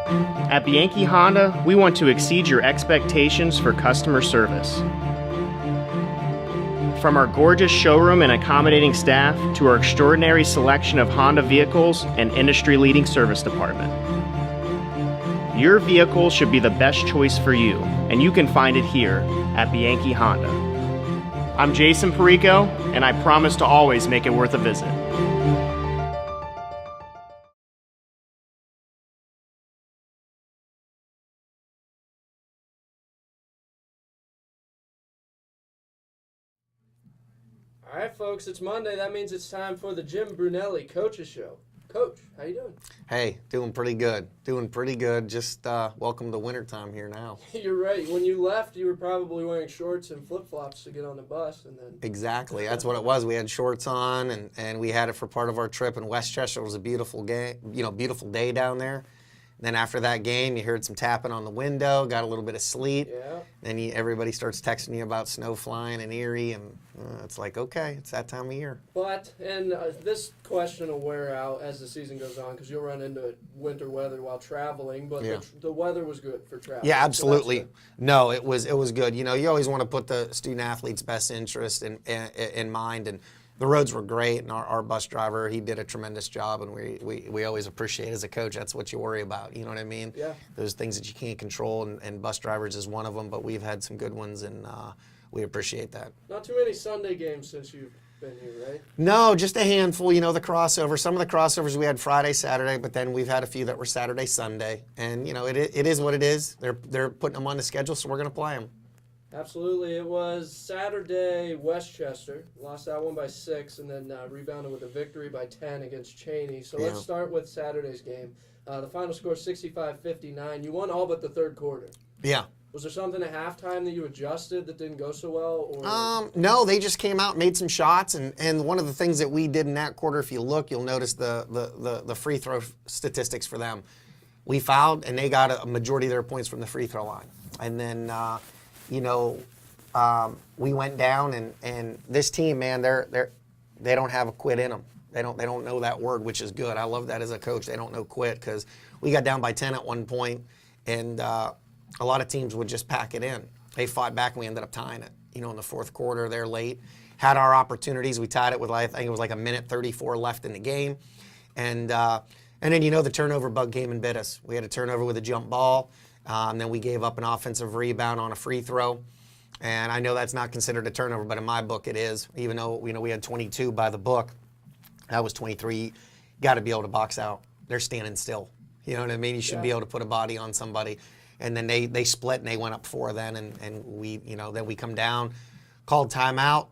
At Bianchi Honda, we want to exceed your expectations for customer service. From our gorgeous showroom and accommodating staff to our extraordinary selection of Honda vehicles and industry-leading service department. Your vehicle should be the best choice for you, and you can find it here at Bianchi Honda. I'm Jason Perico, and I promise to always make it worth a visit. All right, folks, it's Monday. That means it's time for the Jim Brunelli Coaches Show. Coach, how you doing? Hey, doing pretty good. Doing pretty good. Just welcome to wintertime here now. You're right. When you left, you were probably wearing shorts and flip-flops to get on the bus, and then Exactly. That's what it was. We had shorts on, and we had it for part of our trip in Westchester. It was a beautiful game, beautiful day down there. Then after that game, you heard some tapping on the window, got a little bit of sleet. yeah. Then everybody starts texting you about snow flying in Erie, and it's like, okay, it's that time of year. But this question will wear out as the season goes on because you'll run into winter weather while traveling. But Yeah. the weather was good for traveling. Yeah, so absolutely. that's No, it was good. You always want to put the student athlete's best interest in mind, and the roads were great, and our bus driver, he did a tremendous job, and we always appreciate as a coach. That's what you worry about. You know what I mean? Yeah. Those things that you can't control, and bus drivers is one of them. But we've had some good ones, and we appreciate that. Not too many Sunday games since you've been here, right? No, just a handful. The crossover. Some of the crossovers we had Friday, Saturday, but then we've had a few that were Saturday, Sunday, and it is what it is. They're putting them on the schedule, so we're going to play them. Absolutely. It was Saturday, Westchester. Lost that one by 6 and then rebounded with a victory by 10 against Cheney. So let's Yeah. start with Saturday's game. The final score 65-59. You won all but the third quarter. Yeah. Was there something at halftime that you adjusted that didn't go so well? Or No, they just came out and made some shots, and one of the things that we did in that quarter, if you look, you'll notice the free throw statistics for them. We fouled, and they got a majority of their points from the free throw line. And then, we went down, and this team, man, they don't have a quit in them. They don't know that word, which is good. I love that as a coach. They don't know quit, because we got down by 10 at one point, and a lot of teams would just pack it in. They fought back, and we ended up tying it. In the fourth quarter, they're late. Had our opportunities. We tied it with, I think it was like a minute 34 left in the game. And then, the turnover bug came and bit us. We had a turnover with a jump ball. Then we gave up an offensive rebound on a free throw. And I know that's not considered a turnover, but in my book it is. Even though, we had 22 by the book, that was 23. Got to be able to box out. They're standing still. You know what I mean? You should be able to put a body on somebody. And then they split, and they went up 4 then. And we, then we come down, called timeout,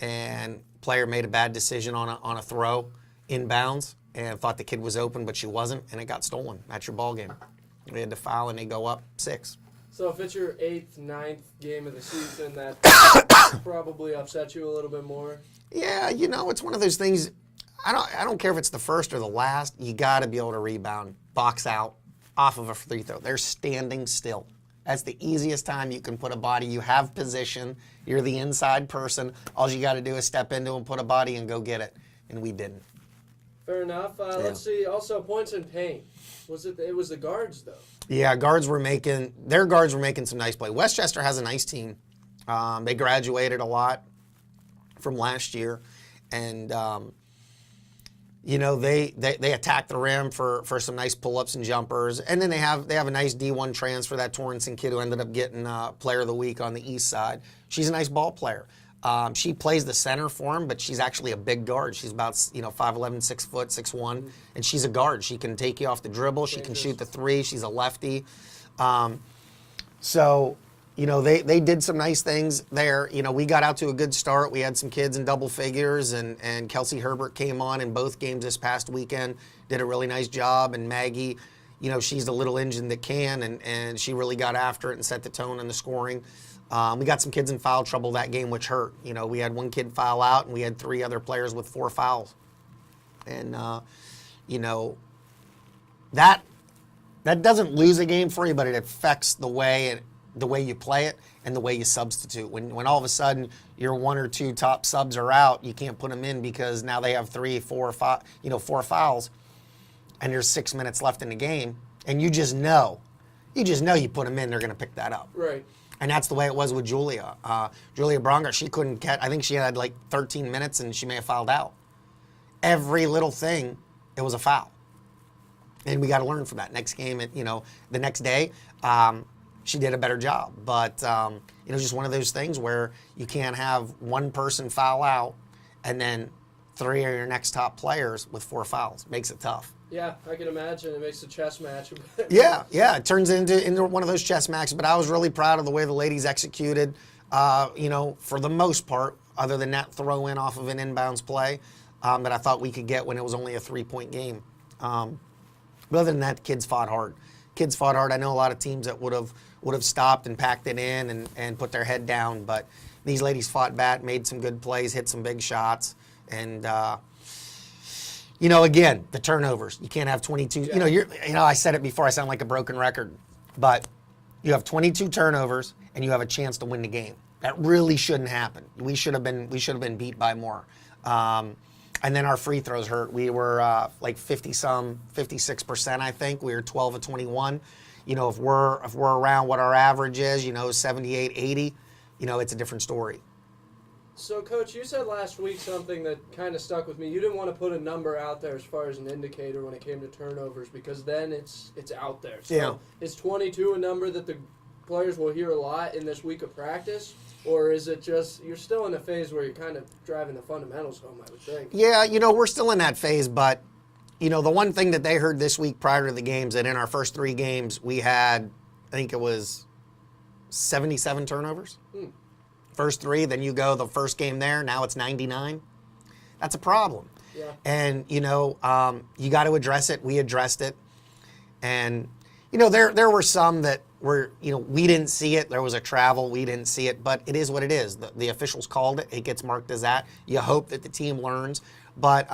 and player made a bad decision on a throw inbounds, and thought the kid was open, but she wasn't, and it got stolen. That's your ball game. We had to foul, and they go up 6. So if it's your 8th, 9th game of the season, that probably upset you a little bit more. Yeah, it's one of those things. I don't care if it's the first or the last. You got to be able to rebound, box out off of a free throw. They're standing still. That's the easiest time you can put a body. You have position. You're the inside person. All you got to do is step into them, put a body, and go get it. And we didn't. Fair enough. Let's see. Also, points in paint. It was the guards, though. Yeah, their guards were making some nice play. Westchester has a nice team. They graduated a lot from last year, and they attack the rim for some nice pull-ups and jumpers, and then they have a nice D1 transfer, that Torrenson kid who ended up getting Player of the Week on the east side. She's a nice ball player. She plays the center for him, but she's actually a big guard. She's about 5'11", 6 foot, 6'1", and she's a guard. She can take you off the dribble. She can shoot the three. She's a lefty. They did some nice things there. We got out to a good start. We had some kids in double figures, and Kelsey Herbert came on in both games this past weekend, did a really nice job, and Maggie, she's the little engine that can, and she really got after it and set the tone in the scoring. We got some kids in foul trouble that game, which hurt. We had one kid foul out, and we had 3 other players with 4 fouls. And, that doesn't lose a game for you, but it affects the way you play it and the way you substitute. When all of a sudden your 1 or 2 top subs are out, you can't put them in because now they have 3, 4, 5, 4 fouls, and there's 6 minutes left in the game, and you just know you put them in, they're going to pick that up. Right. And that's the way it was with Julia. Julia Bronga, she couldn't catch. I think she had like 13 minutes, and she may have fouled out. Every little thing, it was a foul. And we got to learn from that. Next game, the next day, she did a better job. But just one of those things where you can't have one person foul out and then 3 of your next top players with 4 fouls. Makes it tough. Yeah, I can imagine. It makes a chess match. Yeah, it turns into one of those chess matches. But I was really proud of the way the ladies executed, for the most part, other than that throw in off of an inbounds play that I thought we could get when it was only a 3-point game. But other than that, the kids fought hard. I know a lot of teams that would have stopped and packed it in and put their head down. But these ladies fought back, made some good plays, hit some big shots. And, again, the turnovers. You can't have 22. Yeah. I said it before. I sound like a broken record. But you have 22 turnovers, and you have a chance to win the game. That really shouldn't happen. We should have been beat by more. And then our free throws hurt. We were like 56%, I think. We were 12 of 21. If we're around what our average is, 78, 80, it's a different story. So, Coach, you said last week something that kind of stuck with me. You didn't want to put a number out there as far as an indicator when it came to turnovers because then it's out there. So yeah. Is 22 a number that the players will hear a lot in this week of practice? Or is it just you're still in a phase where you're kind of driving the fundamentals home, I would think? Yeah, we're still in that phase, but, the one thing that they heard this week prior to the games, that in our first 3 games, we had, I think it was 77 turnovers. First 3, then you go the first game there, now it's 99. That's a problem. Yeah. And, you got to address it. We addressed it. And, there were some that were, we didn't see it. There was a travel. We didn't see it. But it is what it is. The officials called it. It gets marked as that. You hope that the team learns. But,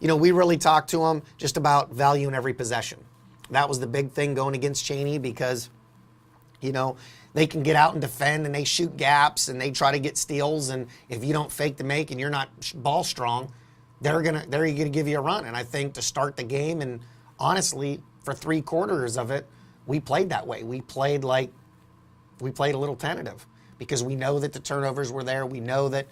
we really talked to them just about value in every possession. That was the big thing going against Cheney because, they can get out and defend and they shoot gaps and they try to get steals. And if you don't fake the make and you're not ball strong, they're gonna give you a run. And I think to start the game, and honestly, for 3 quarters of it, we played that way. We played a little tentative because we know that the turnovers were there. We know that,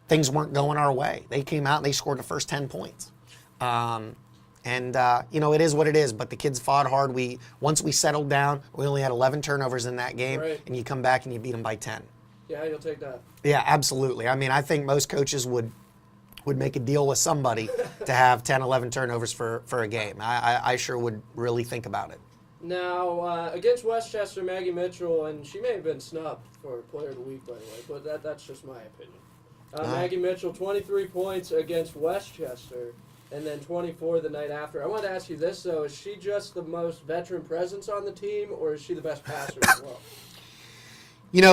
things weren't going our way. They came out and they scored the first 10 points. It is what it is, but the kids fought hard. Once we settled down, we only had 11 turnovers in that game, right. And you come back and you beat them by 10. Yeah, you'll take that. Yeah, absolutely. I mean, I think most coaches would make a deal with somebody to have 10, 11 turnovers for a game. I sure would really think about it. Now, against Westchester, Maggie Mitchell, and she may have been snubbed for Player of the Week, by the way, but that's just my opinion. Maggie Mitchell, 23 points against Westchester, and then 24 the night after. I wanted to ask you this, though. Is she just the most veteran presence on the team, or is she the best passer as well?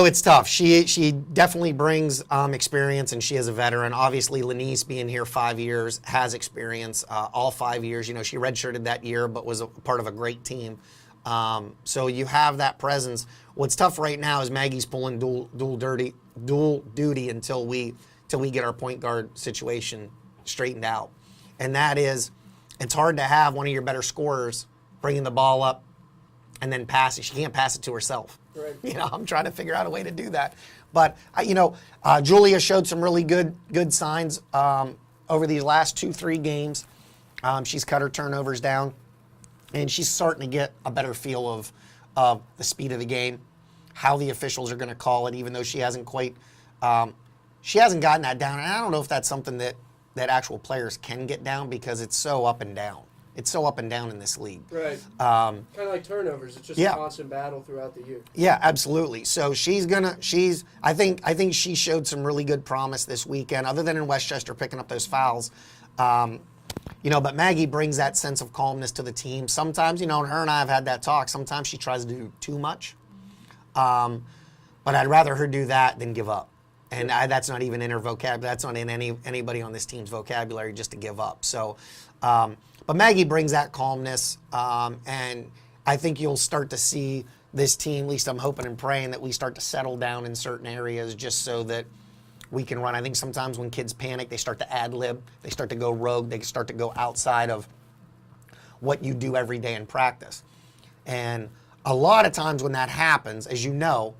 It's tough. She definitely brings experience, and she is a veteran. Obviously, Lanice, being here 5 years, has experience all 5 years. She redshirted that year, but was a part of a great team. So you have that presence. What's tough right now is Maggie's pulling dual duty until we get our point guard situation straightened out. And that is, it's hard to have one of your better scorers bringing the ball up and then pass it. She can't pass it to herself. Right. I'm trying to figure out a way to do that. But, Julia showed some really good signs over these last 2-3 games. She's cut her turnovers down, and she's starting to get a better feel of the speed of the game, how the officials are going to call it, even though she hasn't quite she hasn't gotten that down. And I don't know if that's something that actual players can get down because it's so up and down. It's so up and down in this league. Right. Kind of like turnovers. It's just yeah. a constant battle throughout the year. Yeah, absolutely. So I think she showed some really good promise this weekend, other than in Westchester picking up those fouls. But Maggie brings that sense of calmness to the team. Sometimes, and her and I have had that talk. Sometimes she tries to do too much. But I'd rather her do that than give up. And that's not even in her vocabulary. That's not in anybody on this team's vocabulary, just to give up. So, but Maggie brings that calmness, and I think you'll start to see this team, at least I'm hoping and praying, that we start to settle down in certain areas just so that we can run. I think sometimes when kids panic, they start to ad-lib. They start to go rogue. They start to go outside of what you do every day in practice. And a lot of times when that happens, as you know,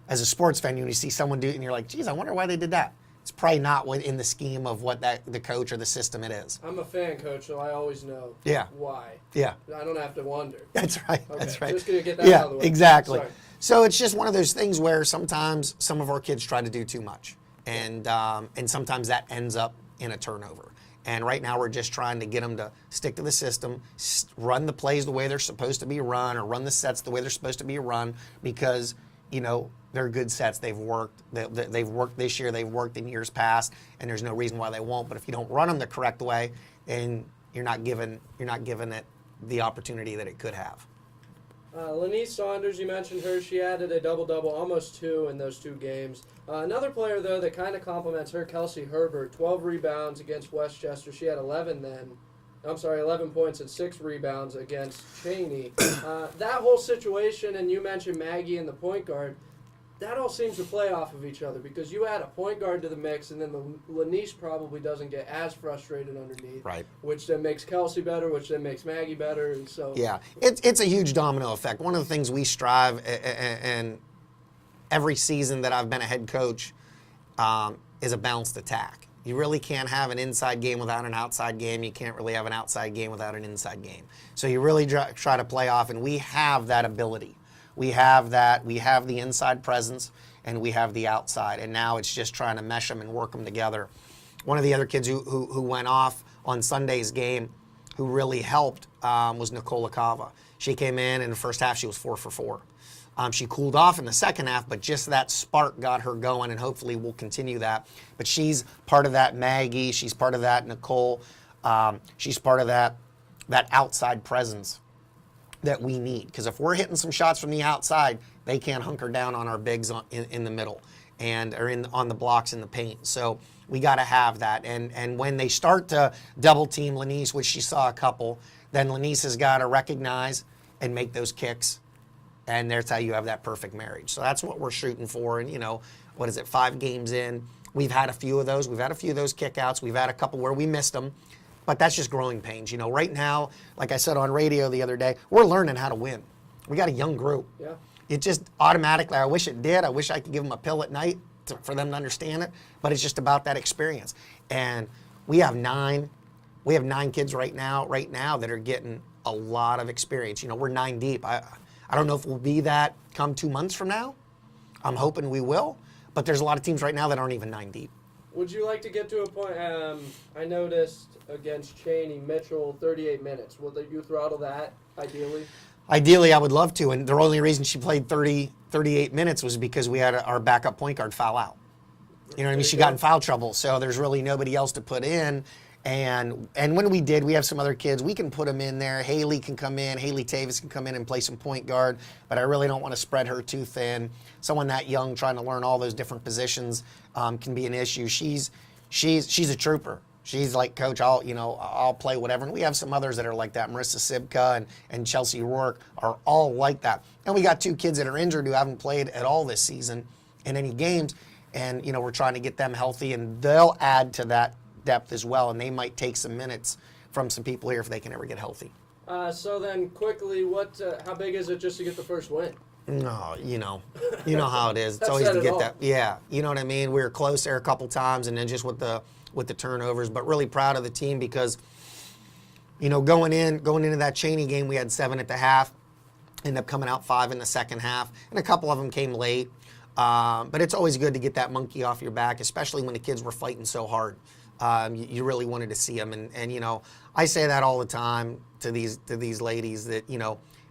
as a sports fan, when you see someone do it and you're like, geez, I wonder why they did that. It's probably not in the scheme of what the coach or the system it is. I'm a fan, Coach, so I always know why. Yeah. I don't have to wonder. That's right. Okay, That's right. just going to get that out of the way. Exactly. Sorry. So it's just one of those things where sometimes some of our kids try to do too much. And sometimes that ends up in a turnover. And right now we're just trying to get them to stick to the system, run the plays the way they're supposed to be run, or run the sets the way they're supposed to be run, because, you know, they're good sets. They've worked. They've worked this year. They've worked in years past, and there's no reason why they won't. But if you don't run them the correct way, then you're not giving it the opportunity that it could have. Lenise Saunders, you mentioned her. She added a double-double, almost 2 in those 2 games. Another player, though, that kind of complements her, Kelsey Herbert, 12 rebounds against Westchester. She had 11 points and 6 rebounds against Cheney. That whole situation, and you mentioned Maggie and the point guard, that all seems to play off of each other, because you add a point guard to the mix, and then Lenise probably doesn't get as frustrated underneath, Right. which then makes Kelsey better, which then makes Maggie better, and so Yeah, it's a huge domino effect. One of the things we strive, and every season that I've been a head coach, is a balanced attack. You really can't have an inside game without an outside game. You can't really have an outside game without an inside game. So you really try to play off, and we have that ability. We have that. We have the inside presence, and we have the outside. And now it's just trying to mesh them and work them together. One of the other kids who went off on Sunday's game, who really helped, was Nicola Cava. She came in the first half. She was 4 for 4. She cooled off in the second half, but just that spark got her going, and hopefully we'll continue that. But she's part of that Maggie. She's part of that Nicole. She's part of that outside presence that we need, because if we're hitting some shots from the outside, they can't hunker down on our bigs in the middle or on the blocks in the paint. So we got to have that. And when they start to double team Lenise, which she saw a couple, then Lenise has got to recognize and make those kicks, and that's how you have that perfect marriage. So that's what we're shooting for. And 5 games in, we've had a few of those. We've had a few of those kickouts. We've had a couple where we missed them. But that's just growing pains. Right now, like I said on radio the other day, we're learning how to win. We got a young group. Yeah. It just automatically, I wish it did. I wish I could give them a pill at night for them to understand it. But it's just about that experience. And we have 9 kids right now that are getting a lot of experience. We're 9 deep. I don't know if we'll be that come 2 months from now. I'm hoping we will. But there's a lot of teams right now that aren't even 9 deep. Would you like to get to a point? I noticed against Cheney, Mitchell, 38 minutes. Will you throttle that, ideally? Ideally, I would love to. And the only reason she played 38 minutes was because we had our backup point guard foul out. You know what I mean? She got in foul trouble. So there's really nobody else to put in. And when we did, we have some other kids. We can put them in there. Haley can come in. Haley Tavis can come in and play some point guard. But I really don't want to spread her too thin. Someone that young trying to learn all those different positions can be an issue. She's a trooper. She's like, Coach, I'll play whatever. And we have some others that are like that. Marissa Sibka and Chelsea Rourke are all like that. And we got 2 kids that are injured who haven't played at all this season in any games. And, we're trying to get them healthy, and they'll add to that depth as well. And they might take some minutes from some people here if they can ever get healthy. So then, quickly, how big is it just to get the first win? No, you know how it is. It's always to get that. Yeah, you know what I mean. We were close there a couple times, and then just with the turnovers. But really proud of the team because, going into that Cheney game, we had 7 at the half. Ended up coming out 5 in the second half, and a couple of them came late. But it's always good to get that monkey off your back, especially when the kids were fighting so hard. You really wanted to see them, and I say that all the time to these ladies that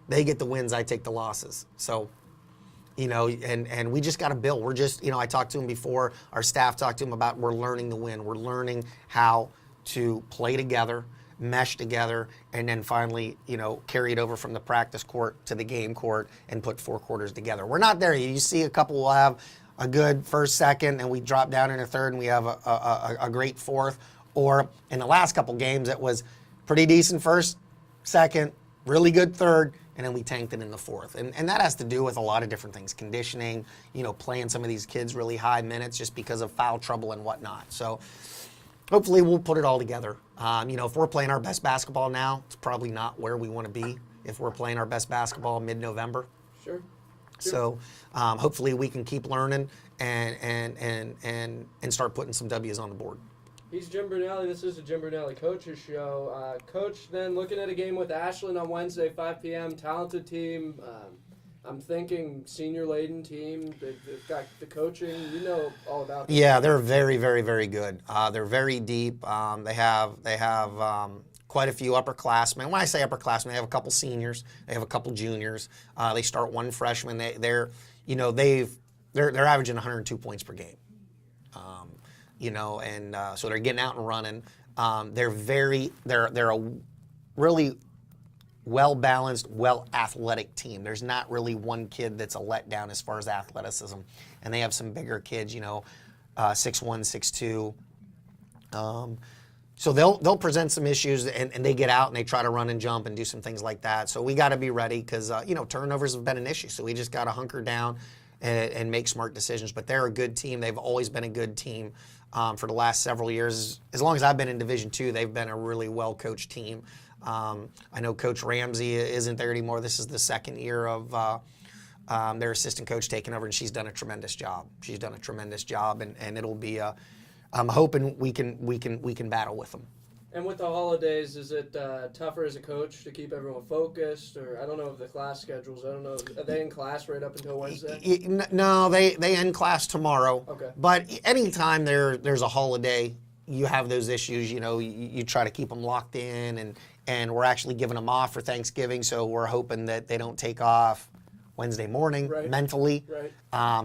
they get the wins, I take the losses. So, and we just got to build. We're just, I talked to them before. Our staff talked to them about we're learning to win. We're learning how to play together, mesh together, and then finally, carry it over from the practice court to the game court and put 4 quarters together. We're not there yet. You see a couple will have a good first, second, and we drop down in a third, and we have a great fourth. Or in the last couple games, it was pretty decent first, second, really good third, and then we tanked it in the fourth. And that has to do with a lot of different things, conditioning, playing some of these kids really high minutes just because of foul trouble and whatnot. So hopefully we'll put it all together. If we're playing our best basketball now, it's probably not where we want to be if we're playing our best basketball mid-November. Sure. So hopefully we can keep learning and start putting some W's on the board. He's Jim Brunelli. This is the Jim Brunelli Coaches Show. Coach, then looking at a game with Ashland on Wednesday, 5 p.m. Talented team. I'm thinking senior-laden team. They've got the coaching. You know all about them. Yeah, they're very, very, very good. They're very deep. They have quite a few upperclassmen. When I say upperclassmen, they have a couple seniors. They have a couple juniors. They start one freshman. They're averaging 102 points per game. So they're getting out and running. They're a really well-balanced, well-athletic team. There's not really one kid that's a letdown as far as athleticism. And they have some bigger kids, 6'1", 6'2". So they'll present some issues, and they get out and they try to run and jump and do some things like that. So we got to be ready because, turnovers have been an issue. So we just got to hunker down and make smart decisions. But they're a good team. They've always been a good team for the last several years. As long as I've been in Division II, they've been a really well-coached team. I know Coach Ramsey isn't there anymore. This is the second year of their assistant coach taking over, and she's done a tremendous job. And it'll be I'm hoping we can battle with them. And with the holidays, is it tougher as a coach to keep everyone focused? Or I don't know if the class schedules. I don't know. Are they in class right up until Wednesday? No, they end class tomorrow. Okay. But anytime there's a holiday, you have those issues. You try to keep them locked in, and we're actually giving them off for Thanksgiving, so we're hoping that they don't take off Wednesday morning. Right. Mentally. Right.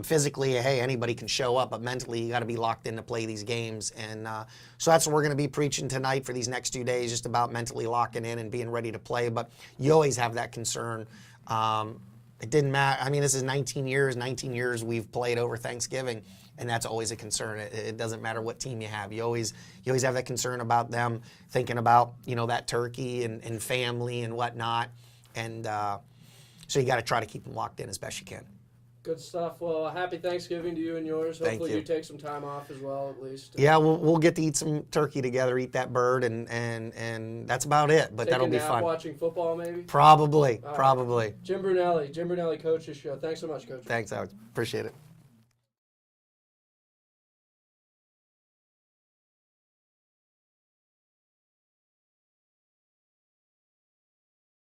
Physically, hey, anybody can show up, but mentally you got to be locked in to play these games. And so that's what we're going to be preaching tonight for these next 2 days, just about mentally locking in and being ready to play. But you always have that concern. It didn't matter. I mean, this is 19 years we've played over Thanksgiving, and that's always a concern. It doesn't matter what team you have. You always have that concern about them thinking about, that turkey and family and whatnot. And so you got to try to keep them locked in as best you can. Good stuff. Well, happy Thanksgiving to you and yours. Hopefully you. you take some time off as well, at least. Yeah, we'll get to eat some turkey together, eat that bird, and that's about it. But Take that'll a be nap fun. Watching football, maybe. Probably. Jim Brunelli Coaches Show. Thanks so much, Coach. Thanks, Alex. Appreciate it.